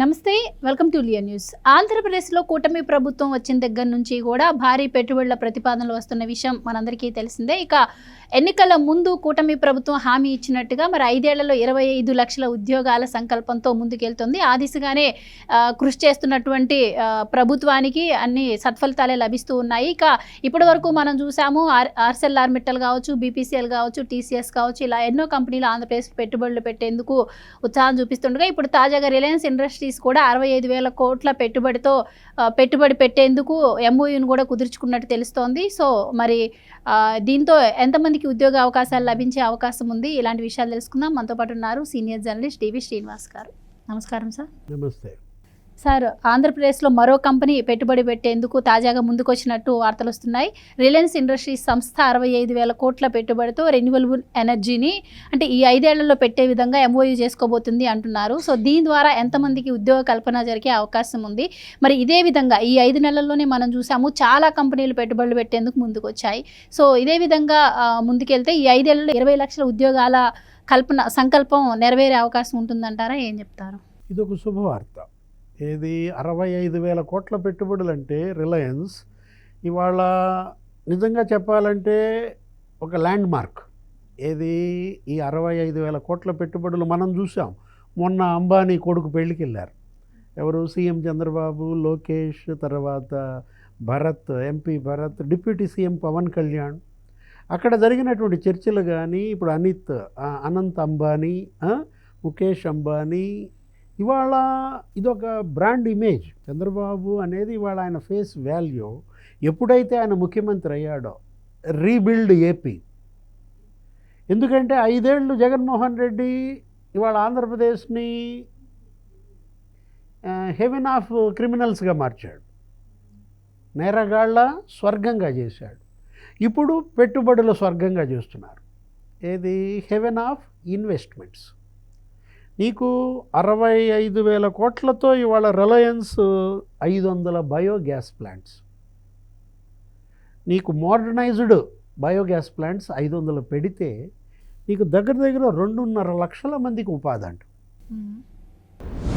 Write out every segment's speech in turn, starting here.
నమస్తే, welcome to Liya news. ఆంధ్రప్రదేశ్లో కూటమి ప్రభుత్వం వచ్చిన దగ్గర నుంచి కూడా భారీ పెట్టుబడుల ప్రతిపాదనలు వస్తున్న విషయం మనందరికీ తెలిసిందే. ఇక ఎన్నికల ముందు కూటమి ప్రభుత్వం హామీ ఇచ్చినట్టుగా మరి 5 ఏళ్లలో 25 లక్షల ఉద్యోగాల సంకల్పంతో ముందుకెళ్తుంది. ఆ దిశగానే కృషి చేస్తున్నటువంటి ప్రభుత్వానికి అన్ని సత్ఫలితాలే లభిస్తూ ఉన్నాయి. ఇక ఇప్పటి వరకు మనం చూసాము ఆర్సెల్ఆర్మిట్టల్ కావచ్చు, బీపీసీఎల్ కావచ్చు, టీసీఎస్ కావచ్చు, ఇలా ఎన్నో కంపెనీలు ఆంధ్రప్రదేశ్ పెట్టుబడులు పెట్టేందుకు ఉత్సాహం చూపిస్తుండగా ఇప్పుడు తాజాగా రిలయన్స్ ఇండస్ట్రీస్ కూడా 65,000 కోట్ల పెట్టుబడి పెట్టేందుకు ఎంఓయూను కూడా కుదుర్చుకున్నట్టు తెలుస్తోంది. సో మరి దీంతో ఎంతమందికి ఉద్యోగ అవకాశాలు లభించే అవకాశం ఉంది? ఇలాంటి విషయాలు తెలుసుకుందాం. మనతో పాటు ఉన్నారు సీనియర్ జర్నలిస్ట్ డివి శ్రీనివాస్ గారు. నమస్కారం సార్. నమస్తే సార్, ఆంధ్రప్రదేశ్లో మరో కంపెనీ పెట్టుబడి పెట్టేందుకు తాజాగా ముందుకొచ్చినట్టు వార్తలు వస్తున్నాయి. రిలయన్స్ ఇండస్ట్రీస్ సంస్థ 65,000 కోట్ల పెట్టుబడితో రెన్యూవబుల్ ఎనర్జీని అంటే ఈ 5 ఏళ్లలో పెట్టే విధంగా ఎంఓయూ చేసుకోబోతుంది అంటున్నారు. సో దీని ద్వారా ఎంతమందికి ఉద్యోగ కల్పన జరిగే అవకాశం ఉంది? మరి ఇదే విధంగా ఈ 5 నెలల్లోనే మనం చూసాము చాలా కంపెనీలు పెట్టుబడులు పెట్టేందుకు ముందుకు వచ్చాయి. సో ఇదే విధంగా ముందుకెళ్తే ఈ 5 ఏళ్లలో 20 లక్షల ఉద్యోగాల సంకల్పం నెరవేరే అవకాశం ఉంటుందంటారా? ఏం చెప్తారు? ఇదొక శుభవార్త. ఏది 65,000 కోట్ల పెట్టుబడులు అంటే రిలయన్స్ ఇవాళ నిజంగా చెప్పాలంటే ఒక ల్యాండ్ మార్క్. ఏది ఈ 65,000 కోట్ల పెట్టుబడులు మనం చూసాం. మొన్న అంబానీ కొడుకు పెళ్ళికి వెళ్ళారు. ఎవరు? సీఎం చంద్రబాబు, లోకేష్, తర్వాత Bharat, MP Bharat, deputy CM Pawan Kalyan. అక్కడ జరిగినటువంటి చర్చలు కానీ ఇప్పుడు అనంత్ అంబానీ, ముఖేష్ అంబానీ, ఇవాళ ఇదొక బ్రాండ్ ఇమేజ్. చంద్రబాబు అనేది ఇవాళ ఆయన ఫేస్ వాల్యూ. ఎప్పుడైతే ఆయన ముఖ్యమంత్రి అయ్యాడో రీబిల్డ్ ఏపీ. ఎందుకంటే 5 ఏళ్ళు జగన్మోహన్ రెడ్డి ఇవాళ ఆంధ్రప్రదేశ్ని హెవెన్ ఆఫ్ క్రిమినల్స్గా మార్చాడు, నేరగాళ్ల స్వర్గంగా చేశాడు. ఇప్పుడు పెట్టుబడుల స్వర్గంగా చేస్తున్నారు. ఏది? Haven of investments. నీకు 65,000 కోట్లతో ఇవాళ రిలయన్స్ 500 బయోగ్యాస్ ప్లాంట్స్, నీకు మోడర్నైజ్డ్ బయోగ్యాస్ ప్లాంట్స్ 500 పెడితే నీకు దగ్గర 2.5 లక్షల మందికి ఉపాధి అంట.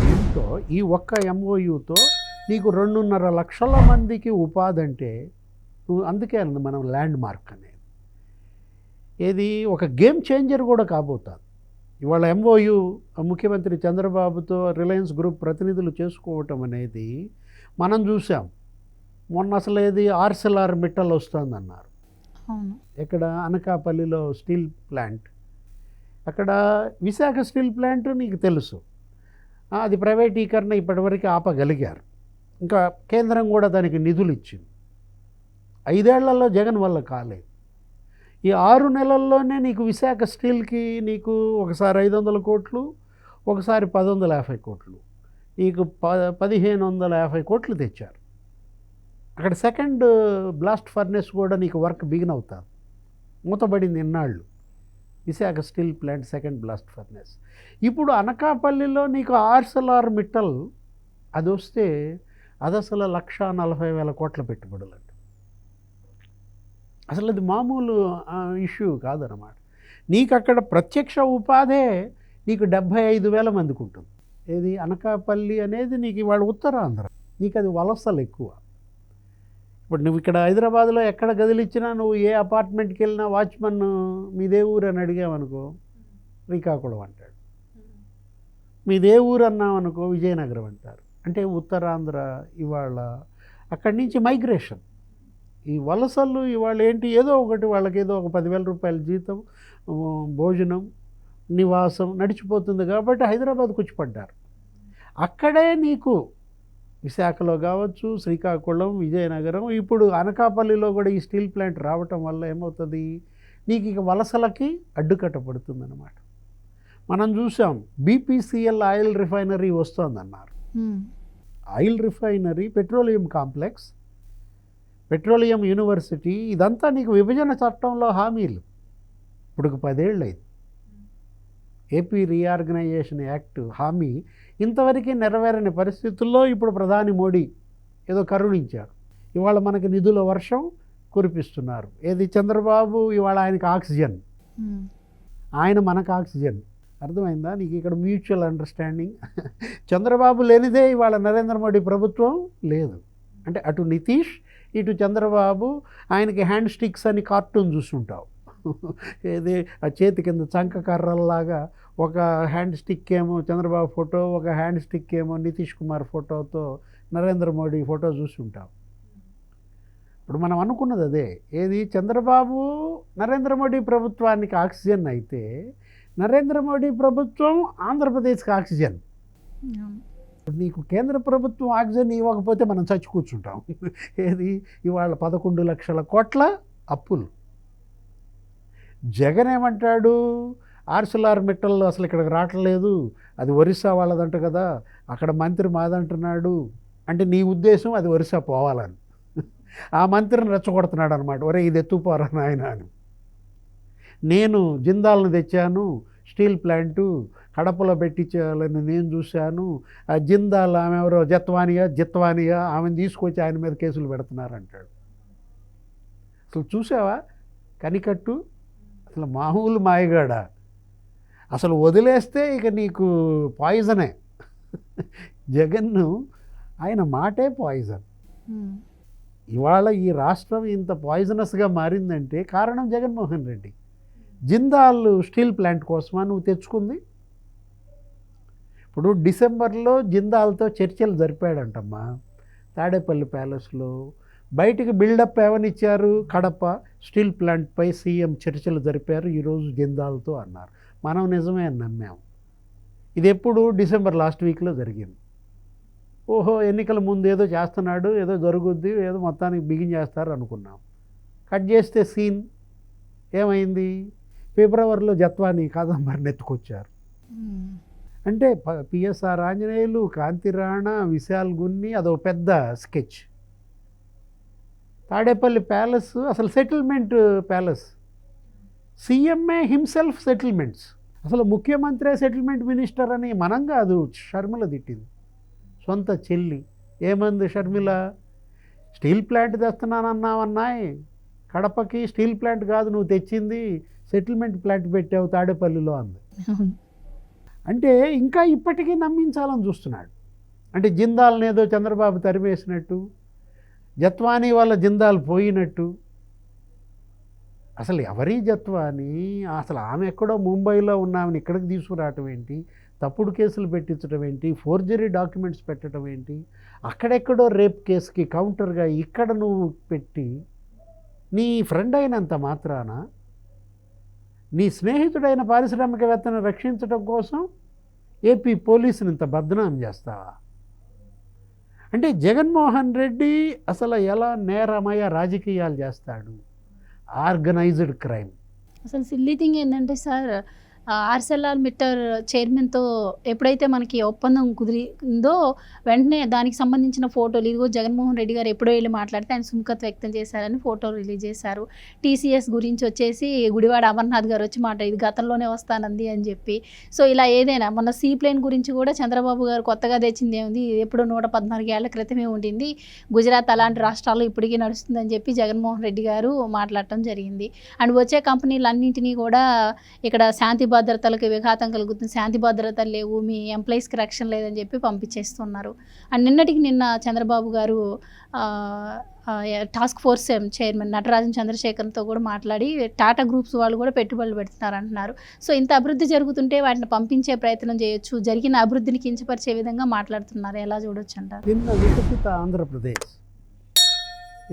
దీంతో ఈ ఒక్క ఎంఓయూతో నీకు 2.5 లక్షల మందికి ఉపాధి అంటే అందుకే అన్నది మనం ల్యాండ్ మార్క్ అనేది. ఏది? ఒక గేమ్ చేంజర్ కూడా కాబోతుంది. ఇవాళ ఎంఓయూ ముఖ్యమంత్రి చంద్రబాబుతో రిలయన్స్ గ్రూప్ ప్రతినిధులు చేసుకోవటం అనేది మనం చూసాం. మొన్న అసలు ఏది ఆర్సెల్ఆర్మిట్టల్ వస్తుందన్నారు. ఇక్కడ అనకాపల్లిలో స్టీల్ ప్లాంట్, అక్కడ విశాఖ స్టీల్ ప్లాంట్ నీకు తెలుసు, అది ప్రైవేటీకరణ ఇప్పటివరకు ఆపగలిగారు. ఇంకా కేంద్రం కూడా దానికి నిధులు ఇచ్చింది. 5 ఏళ్లలో జగన్ వల్ల కాలేదు. ఈ 6 నెలల్లోనే నీకు విశాఖ స్టీల్కి నీకు ఒకసారి 500 కోట్లు, ఒకసారి 1,150 కోట్లు, నీకు 1,550 కోట్లు తెచ్చారు. అక్కడ సెకండ్ బ్లాస్ట్ ఫర్నెస్ కూడా నీకు వర్క్ బిగిన్ అవుతుంది. మూతబడింది ఇన్నాళ్ళు Visakha steel plant second blast furnace. ఇప్పుడు అనకాపల్లిలో నీకు ఆర్సెల్ఆర్మిట్టల్ అది వస్తే అది అసలు 1,40,000 కోట్ల పెట్టుబడులు అంట. అసలు అది మామూలు ఇష్యూ కాదన్నమాట. నీకు అక్కడ ప్రత్యక్ష ఉపాధే నీకు 75,000 మందికి ఉంటుంది. ఏది? అనకాపల్లి అనేది నీకు ఇవాళ ఉత్తరాంధ్ర, నీకు అది వలసలు ఎక్కువ. ఇప్పుడు నువ్వు ఇక్కడ హైదరాబాద్లో ఎక్కడ గదులు ఇచ్చినా నువ్వు ఏ అపార్ట్మెంట్కి వెళ్ళినా వాచ్మన్ మీదే ఊరు అని అడిగామనుకో శ్రీకాకుళం అంటాడు, మీదే ఊరు అన్నామనుకో విజయనగరం అంటారు. అంటే ఉత్తరాంధ్ర ఇవాళ అక్కడి నుంచి మైగ్రేషన్. ఈ వలసలు ఇవాళ ఏంటి? ఏదో ఒకటి వాళ్ళకి ఏదో ఒక 10,000 రూపాయల జీతం, భోజనం, నివాసం నడిచిపోతుంది కాబట్టి హైదరాబాద్కు వచ్చి పడ్డారు. అక్కడే నీకు విశాఖలో కావచ్చు, శ్రీకాకుళం, విజయనగరం, ఇప్పుడు అనకాపల్లిలో కూడా ఈ స్టీల్ ప్లాంట్ రావటం వల్ల ఏమవుతుంది? నీకు ఇక వలసలకి అడ్డుకట్ట పడుతుందన్నమాట. మనం చూసాం బీపీసీఎల్ ఆయిల్ రిఫైనరీ వస్తుందన్నారు. Oil refinery, petroleum complex, petroleum university, ఇదంతా నీకు విభజన చట్టంలో హామీలు. ఇప్పుడు 10 ఏళ్ళు అయింది. ఏపీ రీఆర్గనైజేషన్ యాక్ట్ హామీ ఇంతవరకు నెరవేరని పరిస్థితుల్లో ఇప్పుడు ప్రధాని మోడీ ఏదో కరుణించారు. ఇవాళ మనకి నిధుల వర్షం కురిపిస్తున్నారు. ఏది? చంద్రబాబు ఇవాళ ఆయనకు ఆక్సిజన్, ఆయన మనకు ఆక్సిజన్. అర్థమైందా నీకు? ఇక్కడ మ్యూచువల్ అండర్స్టాండింగ్. చంద్రబాబు లేనిదే ఇవాళ నరేంద్ర మోడీ ప్రభుత్వం లేదు. అంటే అటు నితీష్, ఇటు చంద్రబాబు. ఆయనకి హ్యాండ్ స్టిక్స్ అని కార్టూన్ చూస్తుంటావు. ఏది ఆ చేతి కింద చంక కర్రల్లాగా ఒక హ్యాండ్ స్టిక్ ఏమో చంద్రబాబు ఫోటో, ఒక హ్యాండ్ స్టిక్ ఏమో నితీష్ కుమార్ ఫోటోతో నరేంద్ర మోడీ ఫోటో చూస్తుంటావు. ఇప్పుడు మనం అనుకున్నది అదే. ఏది చంద్రబాబు నరేంద్ర మోడీ ప్రభుత్వానికి ఆక్సిజన్ అయితే నరేంద్ర మోడీ ప్రభుత్వం ఆంధ్రప్రదేశ్కి ఆక్సిజన్. నీకు కేంద్ర ప్రభుత్వం ఆక్సిజన్ ఇవ్వకపోతే మనం చచ్చి కూర్చుంటాం. ఏది ఇవాళ 11 లక్షల కోట్ల అప్పులు. జగన్ ఏమంటాడు, ఆర్సిలార్ మిట్టల్లో అసలు ఇక్కడికి రావట్లేదు, అది ఒరిస్సా వాళ్ళదంట కదా, అక్కడ మంత్రి మాదంటున్నాడు. అంటే నీ ఉద్దేశం అది ఒరిస్సా పోవాలని. ఆ మంత్రిని రెచ్చగొడుతున్నాడు అనమాట. ఒరే ఇది ఎత్తుపోరా నాయన అని. నేను జిందాల్ని తెచ్చాను, స్టీల్ ప్లాంటు కడపలో పెట్టించాలని నేను చూశాను. ఆ జిందాల్ ఆమె ఎవరో జిత్వానియా ఆమెను తీసుకొచ్చి ఆయన మీద కేసులు పెడుతున్నారంటాడు. అసలు చూసావా కనికట్టు? అసలు మామూలు మాయగాడ. అసలు వదిలేస్తే ఇక నీకు పాయిజనే. జగన్ను ఆయన మాటే పాయిజన్. ఇవాళ ఈ రాష్ట్రం ఇంత పాయిజనస్గా మారిందంటే కారణం జగన్మోహన్ రెడ్డి. జిందాల్ స్టీల్ ప్లాంట్ కోసమా నువ్వు తెచ్చుకుంది? ఇప్పుడు డిసెంబర్లో జిందాల్తో చర్చలు జరిపాడంటమ్మా తాడేపల్లి ప్యాలెస్లో. బయటికి బిల్డప్ ఏమనిచ్చారు, కడప స్టీల్ ప్లాంట్పై సీఎం చర్చలు జరిపారు ఈరోజు జిందాల్తో అన్నారు. మనం నిజమే అని నమ్మాము. ఇది ఎప్పుడు డిసెంబర్ లాస్ట్ వీక్లో జరిగింది. ఓహో ఎన్నికల ముందు ఏదో చేస్తున్నాడు, ఏదో జరుగుద్ది, ఏదో మొత్తానికి బిగిన్ చేస్తారు అనుకున్నాం. కట్ చేస్తే సీన్ ఏమైంది, ఫిబ్రవరిలో జత్వాని కాదంబరిని ఎత్తుకొచ్చారు. అంటే పిఎస్ఆర్ ఆంజనేయులు, కాంతి రాణా, విశాల్ గున్ని, అదో పెద్ద స్కెచ్. తాడేపల్లి ప్యాలెస్ అసలు settlement palace. CMA himself settlements. అసలు ముఖ్యమంత్రి సెటిల్మెంట్ మినిస్టర్ అని మనం కాదు, షర్మిల తిట్టింది. సొంత చెల్లి ఏమంది షర్మిల, స్టీల్ ప్లాంట్ తెస్తున్నానన్నావన్నాయి, కడపకి స్టీల్ ప్లాంట్ కాదు నువ్వు తెచ్చింది, సెటిల్మెంట్ ప్లాంట్ పెట్టావు తాడేపల్లిలో అంది. అంటే ఇంకా ఇప్పటికీ నమ్మించాలని చూస్తున్నాడు. అంటే జిందాల్ని ఏదో చంద్రబాబు తరిమేసినట్టు, జత్వానీ వాళ్ళ జిందాల్ పోయినట్టు. అసలు ఎవరి జత్వాని, అసలు ఆమె ఎక్కడో ముంబైలో ఉన్నామని ఇక్కడికి తీసుకురావటం ఏంటి, తప్పుడు కేసులు పెట్టించడం ఏంటి, ఫోర్జరీ డాక్యుమెంట్స్ పెట్టడం ఏంటి, అక్కడెక్కడో రేప్ కేసుకి కౌంటర్గా ఇక్కడ నువ్వు పెట్టి నీ ఫ్రెండ్ అయినంత మాత్రాన, నీ స్నేహితుడైన పారిశ్రామికవేత్తను రక్షించడం కోసం ఏపీ పోలీసుని ఇంత బద్నాం చేస్తావా? అంటే జగన్మోహన్ రెడ్డి అసలు ఎలా నేరమయ రాజకీయాలు చేస్తాడు, ఆర్గనైజ్డ్ క్రైమ్. అసలు సిల్లీ థింగ్ ఏంటంటే సార్, ఆర్సెల్ఆర్ మిట్టర్ చైర్మన్తో ఎప్పుడైతే మనకి ఒప్పందం కుదిరిందో వెంటనే దానికి సంబంధించిన ఫోటోలు, ఇదిగో జగన్మోహన్ రెడ్డి గారు ఎప్పుడో వెళ్ళి మాట్లాడితే ఆయన సుముఖత వ్యక్తం చేశారని ఫోటోలు రిలీజ్ చేశారు. టీసీఎస్ గురించి వచ్చేసి గుడివాడ అమర్నాథ్ గారు వచ్చి ఇది గతంలోనే వస్తానంది అని చెప్పి. సో ఇలా ఏదైనా మొన్న సీ ప్లేన్ గురించి కూడా చంద్రబాబు గారు కొత్తగా తెచ్చింది ఏముంది, ఎప్పుడో 114 ఏళ్ల క్రితమే ఉండింది, గుజరాత్ అలాంటి రాష్ట్రాల్లో ఇప్పటికీ నడుస్తుందని చెప్పి జగన్మోహన్ రెడ్డి గారు మాట్లాడటం జరిగింది. అండ్ వచ్చే కంపెనీలన్నింటినీ కూడా ఇక్కడ శాంతి భద్రతలకు విఘాతం కలుగుతుంది, శాంతి భద్రతలు లేవు, మీ ఎంప్లాయీస్కి రక్షణ లేదని చెప్పి పంపించేస్తున్నారు. అండ్ నిన్న చంద్రబాబు గారు టాస్క్ ఫోర్స్ చైర్మన్ నటరాజన్ చంద్రశేఖర్తో కూడా మాట్లాడి టాటా గ్రూప్స్ వాళ్ళు కూడా పెట్టుబడులు పెడుతున్నారు అంటున్నారు. సో ఇంత అభివృద్ధి జరుగుతుంటే వాటిని పంపించే ప్రయత్నం చేయొచ్చు, జరిగిన అభివృద్ధిని కించపరిచే విధంగా మాట్లాడుతున్నారు. ఎలా చూడొచ్చు అంటారు? నిన్న వికసిత ఆంధ్రప్రదేశ్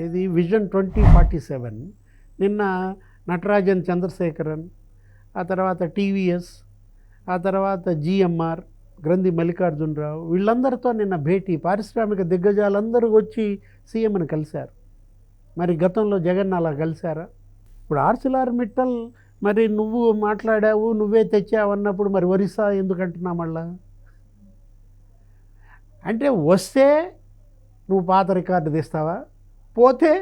ఇది విజన్ 2047 నిన్న నటరాజన్ చంద్రశేఖరన్, ఆ తర్వాత టీవీఎస్, ఆ తర్వాత జిఎంఆర్ గ్రంథి మల్లికార్జునరావు, వీళ్ళందరితో నిన్న భేటీ, పారిశ్రామిక దిగ్గజాలందరూ వచ్చి సీఎంని కలిశారు. మరి గతంలో జగన్ అలా కలిశారా? ఇప్పుడు ఆర్సిలార్ మిట్టల్ మరి నువ్వు మాట్లాడావు, నువ్వే తెచ్చావు అన్నప్పుడు మరి ఒరిస్సా ఎందుకంటున్నా మళ్ళా? అంటే వస్తే నువ్వు పాత రికార్డు తీస్తావా, పోతే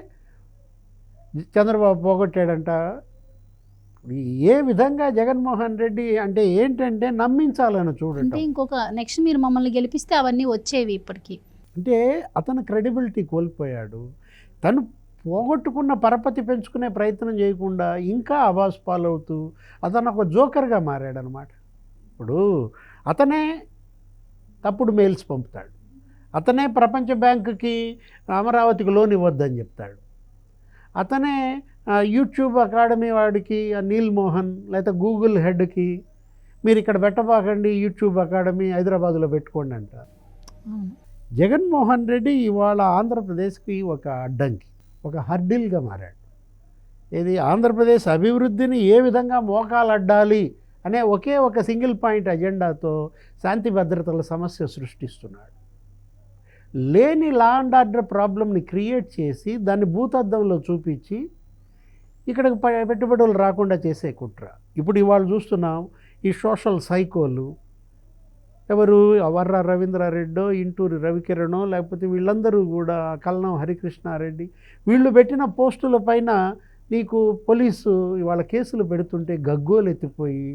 చంద్రబాబు పోగొట్టాడంట. ఏ విధంగా జగన్మోహన్ రెడ్డి అంటే ఏంటంటే నమ్మించాలని చూడండి. అంటే ఇంకొక నెక్స్ట్ మీరు మమ్మల్ని గెలిపిస్తే అవన్నీ వచ్చేవి ఇప్పటికీ. అంటే అతను క్రెడిబిలిటీ కోల్పోయాడు. తను పోగొట్టుకున్న పరపతి పెంచుకునే ప్రయత్నం చేయకుండా ఇంకా అవాస్ పాలవుతూ అతను ఒక జోకర్గా మారాడనమాట. ఇప్పుడు అతనే తప్పుడు మెయిల్స్ పంపుతాడు, అతనే ప్రపంచ బ్యాంకుకి అమరావతికి లోన్ ఇవ్వద్దని చెప్తాడు, అతనే యూట్యూబ్ అకాడమీ వాడికి నీల్ మోహన్ లేకపోతే గూగుల్ హెడ్కి మీరు ఇక్కడ పెట్టబాకండి, యూట్యూబ్ అకాడమీ హైదరాబాద్లో పెట్టుకోండి అంటారు. జగన్మోహన్ రెడ్డి ఇవాళ ఆంధ్రప్రదేశ్కి ఒక అడ్డంకి, ఒక హర్డిల్గా మారాడు. ఇది ఆంధ్రప్రదేశ్ అభివృద్ధిని ఏ విధంగా మోకాలు అడ్డాలి అనే ఒకే ఒక సింగిల్ పాయింట్ అజెండాతో శాంతి భద్రతల సమస్య సృష్టిస్తున్నాడు. లేని లా అండ్ ఆర్డర్ ప్రాబ్లమ్ని క్రియేట్ చేసి దాన్ని భూతద్దంలో చూపించి ఇక్కడికి పెట్టుబడులు రాకుండా చేసే కుట్ర. ఇప్పుడు ఇవాళ చూస్తున్నాం ఈ సోషల్ సైకోలు ఎవరు, వర్ర రవీంద్రారెడ్డో, ఇంటూరి రవికిరణో, లేకపోతే వీళ్ళందరూ కూడా కల్నం హరికృష్ణారెడ్డి, వీళ్ళు పెట్టిన పోస్టుల పైన నీకు పోలీసు ఇవాళ కేసులు పెడుతుంటే గగ్గోలు ఎత్తిపోయి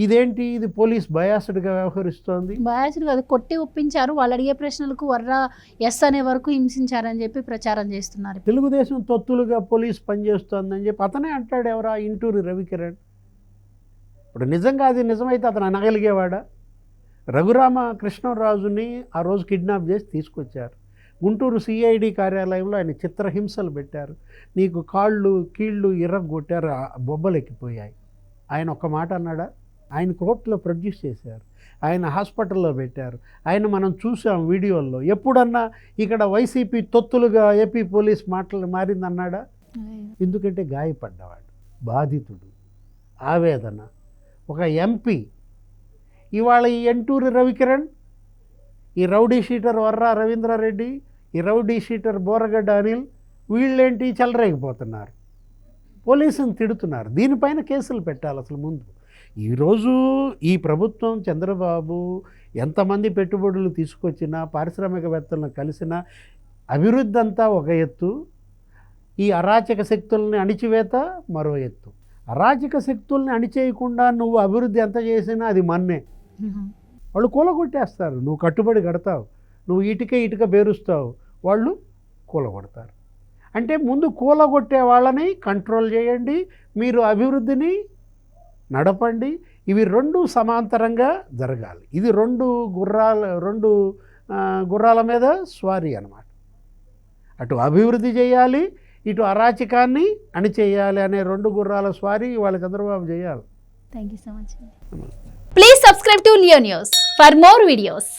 ఇదేంటి, ఇది పోలీస్ బయాస్డ్గా వ్యవహరిస్తోంది. బయాస్డ్ కాదు, కొట్టి ఒప్పించారు, వాళ్ళు అడిగే ప్రశ్నలకు వర్రా ఎస్ అనే వరకు హింసించారని చెప్పి ప్రచారం చేస్తున్నారు. తెలుగుదేశం తొత్తులుగా పోలీస్ పనిచేస్తోందని చెప్పి అతనే అంటాడు. ఎవరా, ఇంటూరి రవికిరణ్. ఇప్పుడు నిజంగా అది నిజమైతే అతను అనగలిగేవాడా? రఘురామ కృష్ణరాజుని ఆ రోజు కిడ్నాప్ చేసి తీసుకొచ్చారు. గుంటూరు సిఐడి కార్యాలయంలో ఆయన చిత్రహింసలు పెట్టారు. నీకు కాళ్ళు కీళ్ళు ఇరగొట్టారు, బొబ్బలెక్కిపోయాయి. ఆయన ఒక్క మాట అన్నాడా? ఆయన కోర్టులో ప్రొడ్యూస్ చేశారు, ఆయన హాస్పిటల్లో పెట్టారు, ఆయన మనం చూసాం వీడియోల్లో. ఎప్పుడన్నా ఇక్కడ వైసీపీ తొత్తులుగా ఏపీ పోలీస్ మారిందన్నాడా? ఎందుకంటే గాయపడ్డవాడు, బాధితుడు, ఆవేదన. ఒక ఎంపీ ఇవాళ ఈ ఎంటూరి రవికిరణ్, ఈ రౌడీ షీటర్ వర్రా రవీంద్రారెడ్డి, ఈ రౌడీ షీటర్ బోరగడ్డ అనిల్, వీళ్ళేంటి చెలరేగిపోతున్నారు, పోలీసుని తిడుతున్నారు. దీనిపైన కేసులు పెట్టాలి అసలు ముందు. ఈరోజు ఈ ప్రభుత్వం చంద్రబాబు ఎంతమంది పెట్టుబడులు తీసుకొచ్చినా, పారిశ్రామికవేత్తలను కలిసినా అభివృద్ధి అంతా ఒక ఎత్తు, ఈ అరాచక శక్తుల్ని అణిచివేత మరో ఎత్తు. అరాచక శక్తుల్ని అణిచేయకుండా నువ్వు అభివృద్ధి ఎంత చేసినా అది మన్నే. వాళ్ళు కూలగొట్టేస్తారు, నువ్వు కట్టుబడి కడతావు, నువ్వు ఇటుక బేరుస్తావు, వాళ్ళు కూలగొడతారు. అంటే ముందు కూలగొట్టే వాళ్ళని కంట్రోల్ చేయండి, మీరు అభివృద్ధిని నడపండి. ఇవి రెండు సమాంతరంగా జరగాలి. ఇది రెండు గుర్రాల మీద స్వారీ అన్నమాట. అటు అభివృద్ధి చేయాలి, ఇటు అరాచకాన్ని అణిచేయాలి అనే రెండు గుర్రాల స్వారీ ఇవాళ చంద్రబాబు చేయాలి. Thank you so much. Please subscribe to Leo news for more videos.